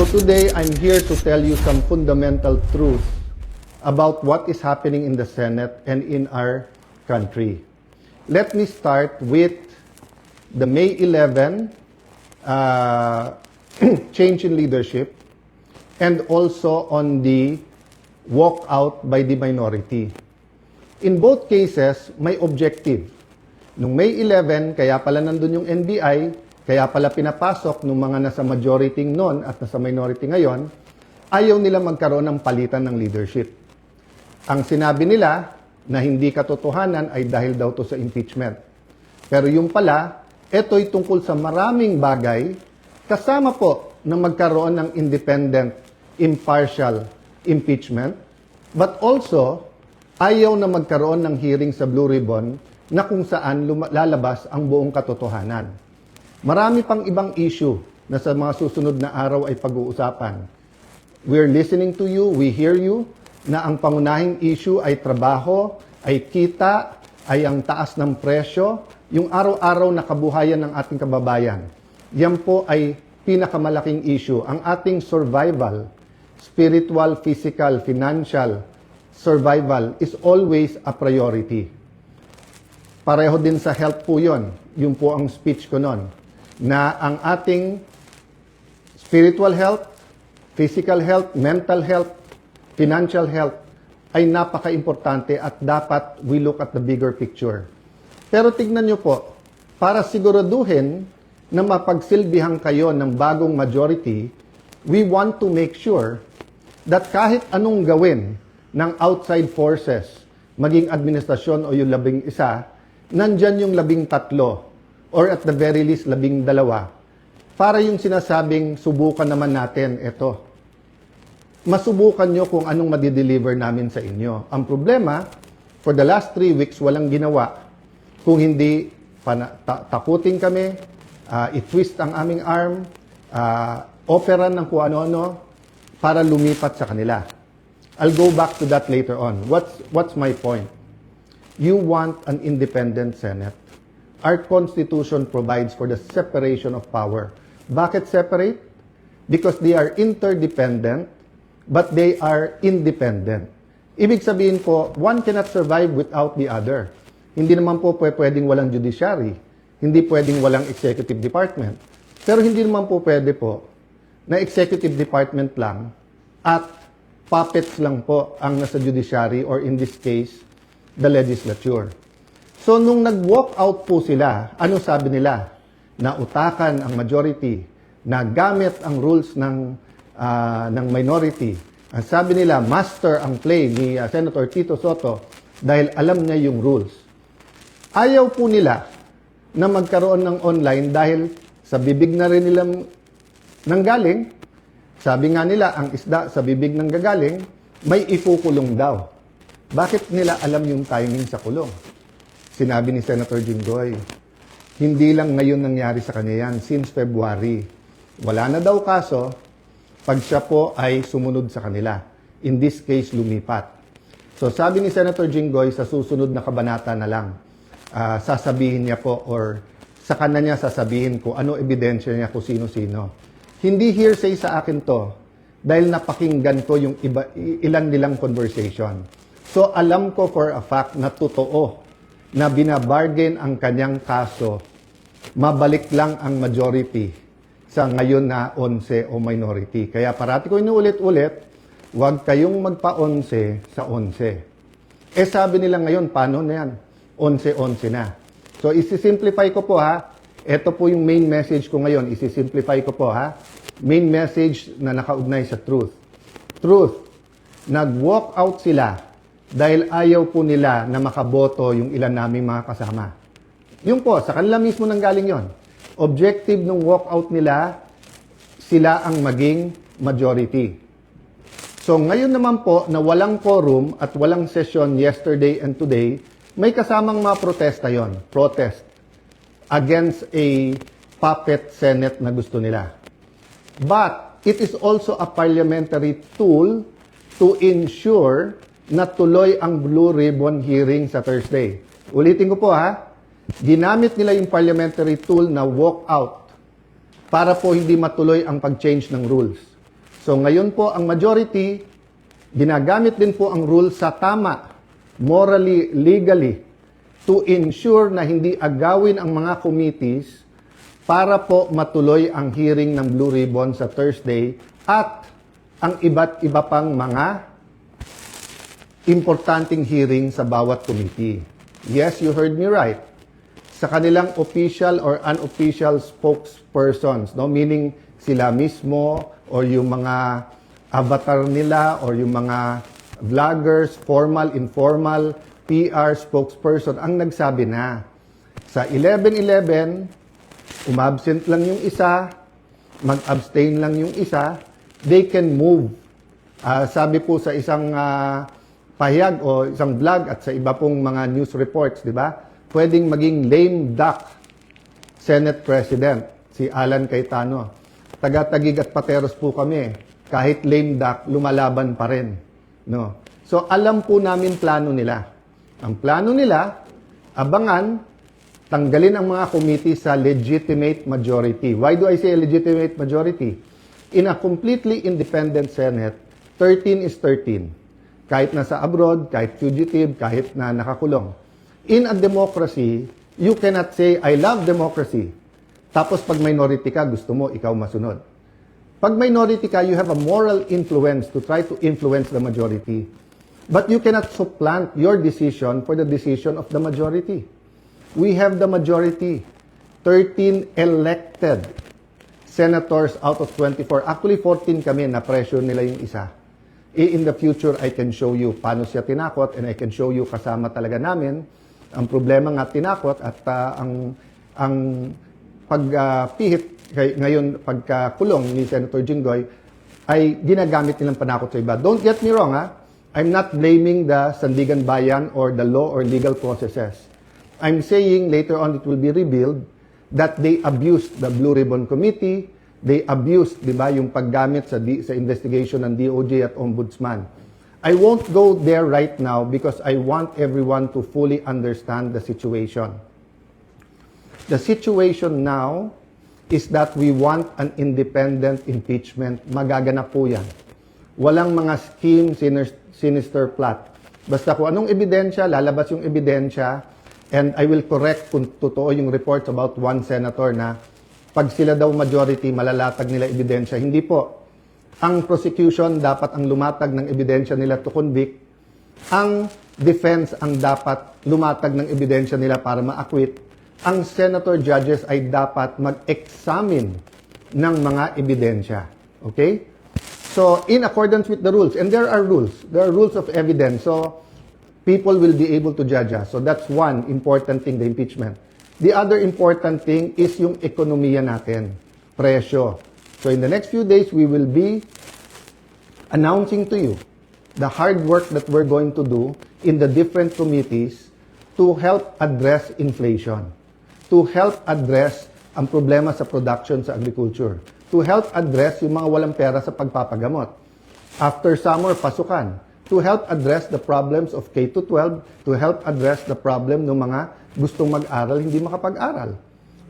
today, I'm here to tell you some fundamental truths about what is happening in the Senate and in our country. Let me start with the May 11 change in leadership and also on the walkout by the minority. In both cases, may objective. Nung May 11, kaya pala nandun yung NBI, kaya pala pinapasok nung mga nasa majority noon at nasa minority ngayon, ayaw nila magkaroon ng palitan ng leadership. Ang sinabi nila na hindi katotohanan ay dahil daw to sa impeachment. Pero yung pala, ito'y tungkol sa maraming bagay, kasama po na magkaroon ng independent, impartial impeachment, but also, ayaw na magkaroon ng hearing sa Blue Ribbon na kung saan lalabas ang buong katotohanan. Marami pang ibang issue na sa mga susunod na araw ay pag-uusapan. We're listening to you, we hear you, na ang pangunahing issue ay trabaho, ay kita, ay ang taas ng presyo, yung araw-araw na kabuhayan ng ating kababayan. Yan po ay pinakamalaking issue. Ang ating survival, spiritual, physical, financial, survival is always a priority. Pareho din sa health po yun. Yun po ang speech ko nun. Na ang ating spiritual health, physical health, mental health, financial health ay napaka-importante at dapat we look at the bigger picture. Pero tignan nyo po, para siguraduhin na mapagsilbihan kayo ng bagong majority, we want to make sure that kahit anong gawin ng outside forces, maging administrasyon o yung 11, nandyan yung 13 or at the very least 12 para yung sinasabing subukan naman natin ito. Masubukan nyo kung anong madideliver namin sa inyo. Ang problema, for the last 3 weeks, walang ginawa. Kung hindi takutin kami, i-twist ang aming arm, operan ng kung ano-ano para lumipat sa kanila. I'll go back to that later on. What's my point? You want an independent Senate. Our Constitution provides for the separation of power. Bakit separate? Because they are interdependent, but they are independent. Ibig sabihin po, one cannot survive without the other. Hindi naman po pwedeng walang judiciary. Hindi pwedeng walang executive department. Pero hindi naman po pwede po na executive department lang at puppets lang po ang nasa judiciary or in this case, the legislature. So nung nag-walk out po sila, ano sabi nila? Na utakan ang majority, na gamit ang rules ng minority. Ang sabi nila, master ang play ni Senator Tito Sotto dahil alam niya yung rules. Ayaw po nila na magkaroon ng online dahil sa bibig na rin nilang nanggaling. Sabi nga nila, ang isda sa bibig ng gagaling, may ikukulong daw. Bakit nila alam yung timing sa kulong? Sinabi ni Senator Jinggoy, hindi lang ngayon nangyari sa kanya yan, since February. Wala na daw kaso, pag siya po ay sumunod sa kanila. In this case, lumipat. So sabi ni Senator Jinggoy, sa susunod na kabanata na lang, sasabihin niya po or sa kanya niya sasabihin ko ano ebidensya niya kung sino-sino. Hindi hearsay sa akin to dahil napakinggan ko yung ilan nilang conversation. So alam ko for a fact na totoo na binabargain ang kanyang kaso, mabalik lang ang majority sa ngayon na 11 o minority. Kaya parati ko inuulit-ulit, huwag kayong magpa-11 sa 11. Sabi nila ngayon, paano na yan? 11-11 na. So isi-simplify ko po ha. Ito po yung main message ko ngayon. Isi-simplify ko po ha. Main message na nakaugnay sa truth. Truth. Nag-walk out sila dahil ayaw po nila na makaboto yung ilan naming mga kasama. Yun po, sa kanila mismo nanggaling yon. Objective ng walkout nila, sila ang maging majority. So ngayon naman po na walang quorum at walang session yesterday and today, may kasamang mga protesta yon. Protest against a puppet Senate na gusto nila. But it is also a parliamentary tool to ensure na tuloy ang Blue Ribbon hearing sa Thursday. Ulitin ko po ha, ginamit nila yung parliamentary tool na walk out para po hindi matuloy ang pag-change ng rules. So ngayon po ang majority, ginagamit din po ang rule sa tama, morally, legally, to ensure na hindi agawin ang mga committees para po matuloy ang hearing ng Blue Ribbon sa Thursday at ang iba't iba pang mga importanteng hearing sa bawat committee. Yes, you heard me right. Sa kanilang official or unofficial spokespersons, no? Meaning sila mismo or yung mga avatar nila or yung mga vloggers, formal, informal, PR spokesperson ang nagsabi na sa 11-11, umabsent lang yung isa, mag-abstain lang yung isa, they can move. Sabi po sa isang pahayag o isang vlog at sa iba pong mga news reports, di ba? Pwedeng maging lame duck Senate President, si Alan Cayetano. Taga-Tagig at Pateros po kami. Kahit lame duck, lumalaban pa rin. No? So, alam po namin plano nila. Ang plano nila, abangan, tanggalin ang mga committee sa legitimate majority. Why do I say legitimate majority? In a completely independent Senate, 13 is 13. Kahit nasa abroad, kahit fugitive, kahit na nakakulong. In a democracy, you cannot say, I love democracy. Tapos pag minority ka, gusto mo, ikaw masunod. Pag minority ka, you have a moral influence to try to influence the majority. But you cannot supplant your decision for the decision of the majority. We have the majority. 13 elected senators out of 24. Actually, 14 kami na pressure nila yung isa. In the future, I can show you paano siya tinakot and I can show you kasama talaga namin. Ang problema nga tinakot at ang pagpihit ngayon pagkakulong ni Senator Jinggoy ay ginagamit nilang panakot sa iba. Don't get me wrong, ha? I'm not blaming the Sandigan Bayan or the law or legal processes. I'm saying later on it will be revealed that they abused the Blue Ribbon Committee. They abused, di ba, yung paggamit sa investigation ng DOJ at Ombudsman. I won't go there right now because I want everyone to fully understand the situation. The situation now is that we want an independent impeachment. Magaganap po yan. Walang mga scheme, sinister plot. Basta kung anong ebidensya, lalabas yung ebidensya, and I will correct kung totoo yung reports about one senator na pag sila daw majority, malalatag nila ebidensya. Hindi po. Ang prosecution dapat ang lumatag ng ebidensya nila to convict. Ang defense ang dapat lumatag ng ebidensya nila para ma-acquit. Ang senator judges ay dapat mag-examine ng mga ebidensya. Okay? So, in accordance with the rules, and there are rules of evidence. So, people will be able to judge us. So, that's one important thing, the impeachment. The other important thing is yung ekonomiya natin, presyo. So in the next few days, we will be announcing to you the hard work that we're going to do in the different committees to help address inflation, to help address ang problema sa production sa agriculture, to help address yung mga walang pera sa pagpapagamot. After summer, pasukan. To help address the problems of K-12, to help address the problem ng mga gustong mag-aral, hindi makapag-aral.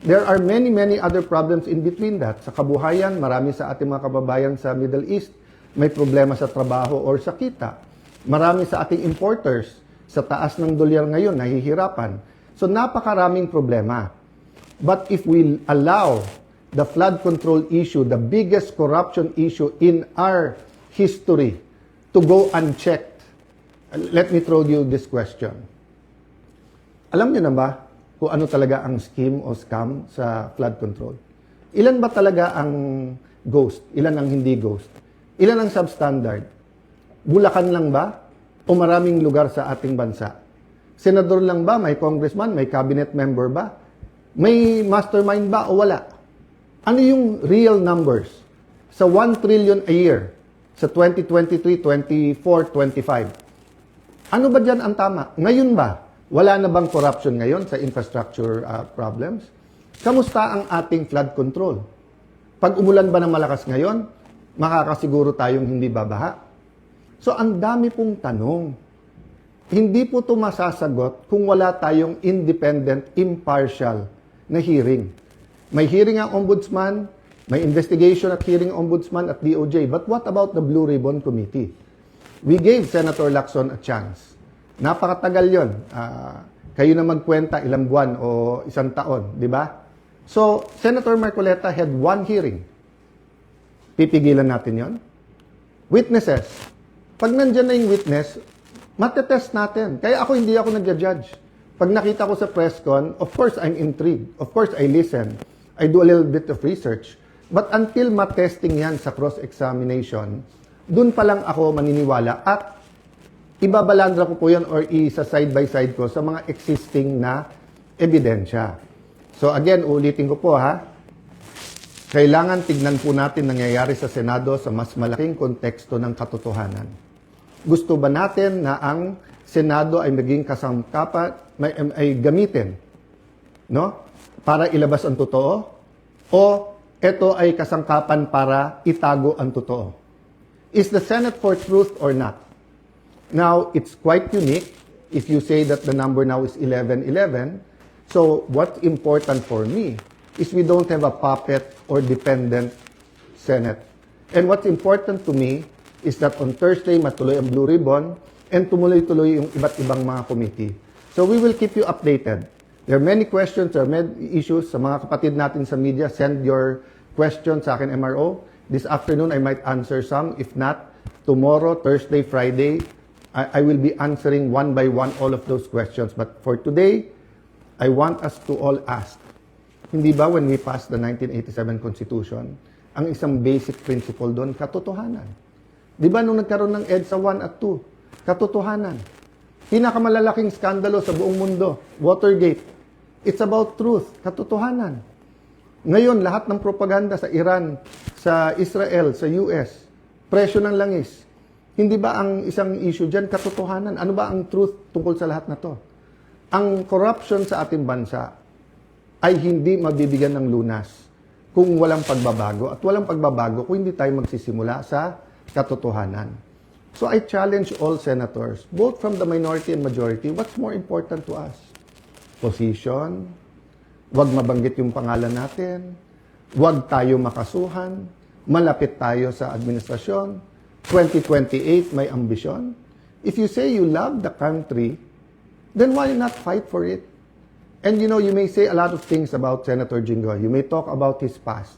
There are many, many other problems in between that. Sa kabuhayan, marami sa ating mga kababayan sa Middle East may problema sa trabaho or sa kita. Marami sa ating importers sa taas ng dolyar ngayon, nahihirapan. So napakaraming problema. But if we allow the flood control issue, the biggest corruption issue in our history, to go unchecked, let me throw you this question. Alam niyo na ba kung ano talaga ang scheme o scam sa flood control? Ilan ba talaga ang ghost? Ilan ang hindi ghost? Ilan ang substandard? Bulacan lang ba? O maraming lugar sa ating bansa? Senador lang ba? May congressman? May cabinet member ba? May mastermind ba o wala? Ano yung real numbers? Sa 1 trillion a year, sa 2023, 24, 25. Ano ba dyan ang tama? Ngayon ba? Wala na bang corruption ngayon sa infrastructure problems? Kamusta ang ating flood control? Pag umulan ba ng malakas ngayon, makakasiguro tayong hindi babaha? So, ang dami pong tanong. Hindi po ito masasagot kung wala tayong independent, impartial na hearing. May hearing ang ombudsman, May investigation at hearing ombudsman at DOJ. But what about the Blue Ribbon Committee? We gave Senator Lacson a chance. Napakatagal yon. Kayo na magkwenta ilang buwan o isang taon, di ba? So, Senator Marcoleta had one hearing. Pipigilan natin yon. Witnesses. Pag nandyan na yung witness, matetest natin. Kaya hindi ako nag-judge. Pag nakita ko sa press con, of course, I'm intrigued. Of course, I listen. I do a little bit of research. But until matesting yan sa cross-examination, dun pa lang ako maniniwala at ibabalandra ko po yan or isa-side by side ko sa mga existing na ebidensya. So again, ulitin ko po ha, kailangan tignan po natin nangyayari sa Senado sa mas malaking konteksto ng katotohanan. Gusto ba natin na ang Senado ay maging kasangkapan, ay gamitin, no? Para ilabas ang totoo? O ito ay kasangkapan para itago ang totoo? Is the Senate for truth or not? Now, it's quite unique if you say that the number now is 11-11. So, what's important for me is we don't have a puppet or dependent Senate. And what's important to me is that on Thursday, matuloy ang Blue Ribbon and tumuloy-tuloy yung iba't ibang mga committee. So, we will keep you updated. There are many questions, there are many issues. Sa mga kapatid natin sa media, send your questions sa akin, MRO. This afternoon, I might answer some. If not, tomorrow, Thursday, Friday, I will be answering one by one all of those questions. But for today, I want us to all ask, hindi ba when we passed the 1987 Constitution, ang isang basic principle doon, katotohanan. Di ba nung nagkaroon ng EDSA 1 at 2, katotohanan. Pinakamalalaking skandalo sa buong mundo, Watergate. It's about truth, katotohanan. Ngayon, lahat ng propaganda sa Iran, sa Israel, sa US, presyo ng langis. Hindi ba ang isang issue dyan, katotohanan? Ano ba ang truth tungkol sa lahat na to? Ang corruption sa ating bansa ay hindi mabibigyan ng lunas kung walang pagbabago. At walang pagbabago kung hindi tayo magsisimula sa katotohanan. So I challenge all senators, both from the minority and majority, what's more important to us? Position, wag mabanggit yung pangalan natin, wag tayo makasuhan, malapit tayo sa administrasyon, 2028 may ambisyon. If you say you love the country, then why not fight for it? And you know, you may say a lot of things about Senator Jinggoy. You may talk about his past.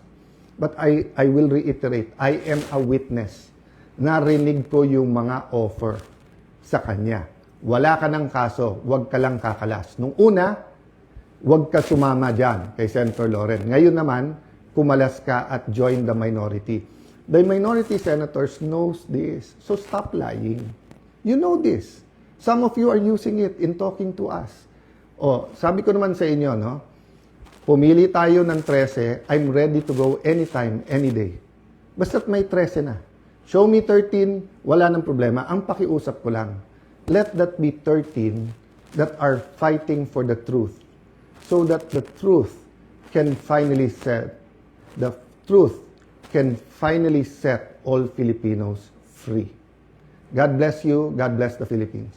But I will reiterate, I am a witness. Narinig ko yung mga offer sa kanya. Wala ka ng kaso, wag ka lang kakalas. Nung una, wag ka sumama dyan kay Senator Loren. Ngayon naman, kumalas ka at join the minority. The minority senators knows this. So stop lying. You know this. Some of you are using it in talking to us. O, sabi ko naman sa inyo, no? Pumili tayo ng 13, I'm ready to go anytime, any day. Basta't may 13 na. Show me 13, wala nang problema. Ang pakiusap ko lang, let that be 13 that are fighting for the truth. So that the truth can finally set all Filipinos free. God bless you. God bless the Philippines.